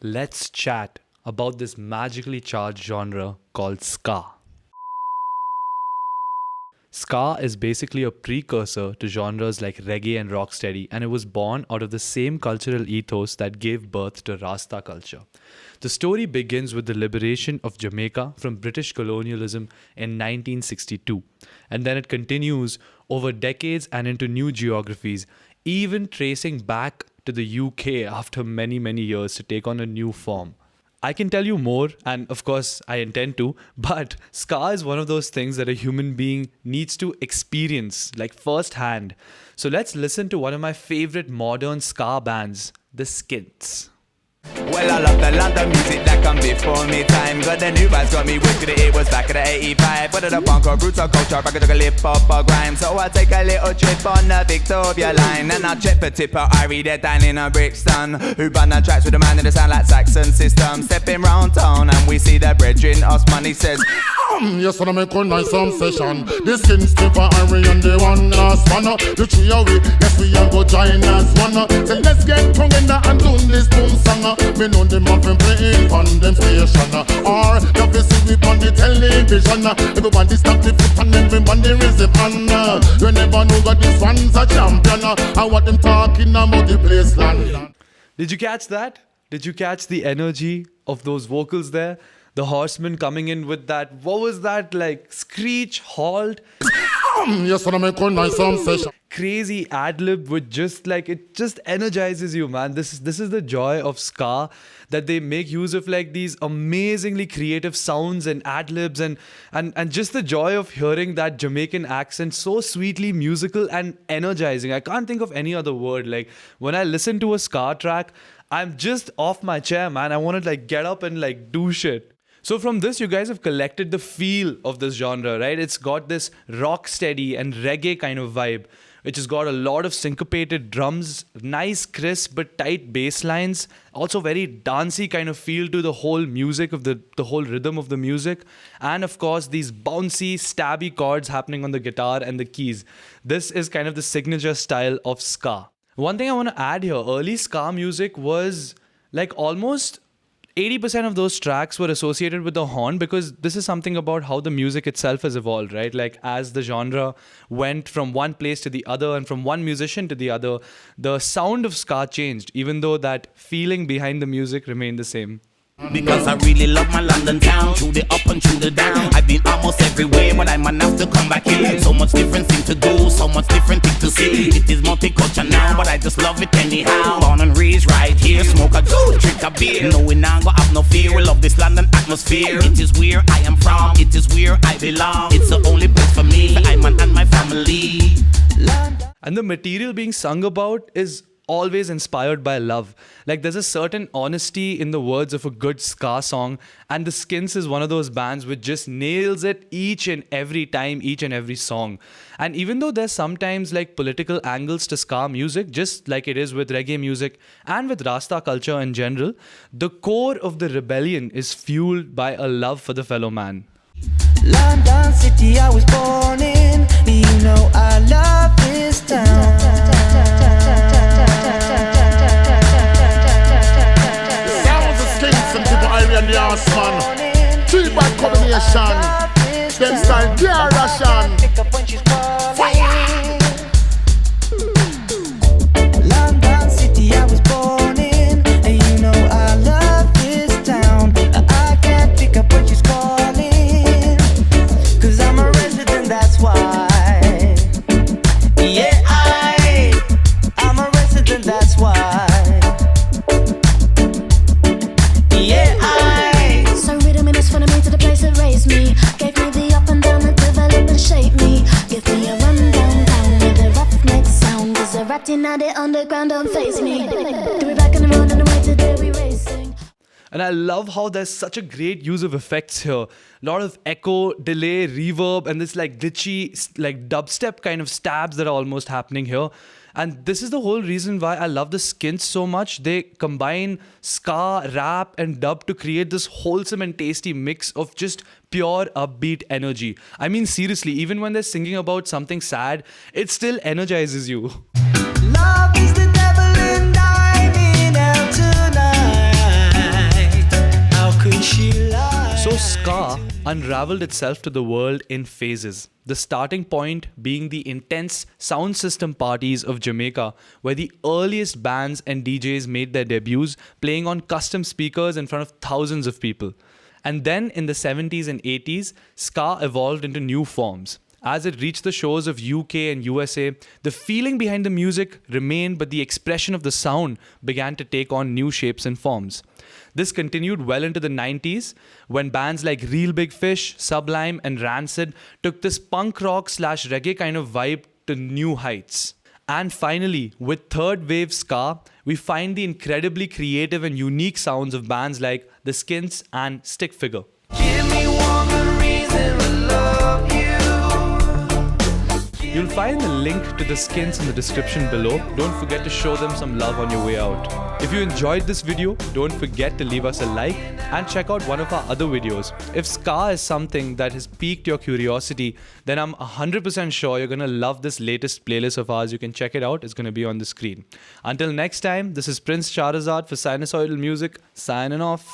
let's chat about this magically charged genre called ska. Ska is basically a precursor to genres like reggae and rocksteady, and it was born out of the same cultural ethos that gave birth to Rasta culture. The story begins with the liberation of Jamaica from British colonialism in 1962, and then it continues over decades and into new geographies, even tracing back to the UK after many, many years to take on a new form. I can tell you more, and of course, I intend to, but ska is one of those things that a human being needs to experience, like firsthand. So let's listen to one of my favorite modern ska bands, the Skints. Well, I love the London music that come before me time. Got the new vibes, got me wicked, it was back in the 85. But the punk or roots or culture, back to the lip up or grime. So I take a little trip on the Victoria line. And I check the tipper, I read it down in a Brixton. Who band the tracks with the man in the sound like Saxon system. Stepping round town and we see the brethren, Osman, he says yes, I make a nice session. The Skints, Tipper, Irie and the one last one. The three away, yes, we all go join as one. So let's get together and do this boom song. Me know them have been playing on them station. Or the see we on the television. Everybody stop the foot and everybody raise the hand. You never know that this one's a champion. And what them talking about the place land. Did you catch that? Did you catch the energy of those vocals there? The horseman coming in with that, what was that, like screech, halt? Yes, I make a nice session. Crazy ad-lib with just like, it just energizes you, man. This is the joy of ska, that they make use of like these amazingly creative sounds and ad-libs and just the joy of hearing that Jamaican accent so sweetly musical and energizing. I can't think of any other word. Like when I listen to a ska track, I'm just off my chair, man. I want to like get up and like do shit. So from this, you guys have collected the feel of this genre, right? It's got this rock steady and reggae kind of vibe, which has got a lot of syncopated drums, nice crisp but tight bass lines, also very dancey kind of feel to the whole music of the whole rhythm of the music, and of course these bouncy, stabby chords happening on the guitar and the keys. This is kind of the signature style of ska. One thing I want to add here, early ska music was like almost 80% of those tracks were associated with the horn, because this is something about how the music itself has evolved, right? Like as the genre went from one place to the other and from one musician to the other, the sound of ska changed, even though that feeling behind the music remained the same. Because I really love my London town, through the up and through the down. I've been almost everywhere, but I'm enough to come back here. So much different thing to do, so much different thing to see. It is multicultural now, but I just love it anyhow. Born and raised right here, smoke a good drink a beer. No, we not go have no fear, we love this London atmosphere. It is where I am from, it is where I belong. It's the only place for me, I'm and my family. And the material being sung about is always inspired by love. Like there's a certain honesty in the words of a good ska song, and the Skints is one of those bands which just nails it each and every time, each and every song. And even though there's sometimes like political angles to ska music, just like it is with reggae music and with Rasta culture in general, the core of the rebellion is fueled by a love for the fellow man. London City I was born in, you know I love this town. And the Osman, three-bad combination. Them style, they are Russian. Fire! London City I was born in, and you know I love this town. I can't pick up when she's calling, 'cause I'm a resident, that's why. Yeah, I'm a resident, that's why. Me, gave me the up and down and develop and shape me. Give me a run down with a roughneck sound. Cause the ratting at the underground don't face me. Do it back on the road and the way today we racing. And I love how there's such a great use of effects here. A lot of echo, delay, reverb, and this like glitchy, like dubstep kind of stabs that are almost happening here. And this is the whole reason why I love the Skints so much. They combine ska, rap, and dub to create this wholesome and tasty mix of just pure upbeat energy. I mean, seriously, even when they're singing about something sad, it still energizes you. Love is the devil and I'm in out tonight. Ska unraveled itself to the world in phases. The starting point being the intense sound system parties of Jamaica, where the earliest bands and DJs made their debuts playing on custom speakers in front of thousands of people. And then in the 70s and 80s, ska evolved into new forms. As it reached the shores of UK and USA, the feeling behind the music remained, but the expression of the sound began to take on new shapes and forms. This continued well into the 90s, when bands like Real Big Fish, Sublime, and Rancid took this punk rock / reggae kind of vibe to new heights. And finally, with third wave ska, we find the incredibly creative and unique sounds of bands like the Skints and Stick Figure. Give me one good reason to love you. You'll find the link to the Skints in the description below. Don't forget to show them some love on your way out. If you enjoyed this video, don't forget to leave us a like and check out one of our other videos. If ska is something that has piqued your curiosity, then I'm 100% sure you're going to love this latest playlist of ours. You can check it out. It's going to be on the screen. Until next time, this is Prince Charazad for Sinusoidal Music, signing off.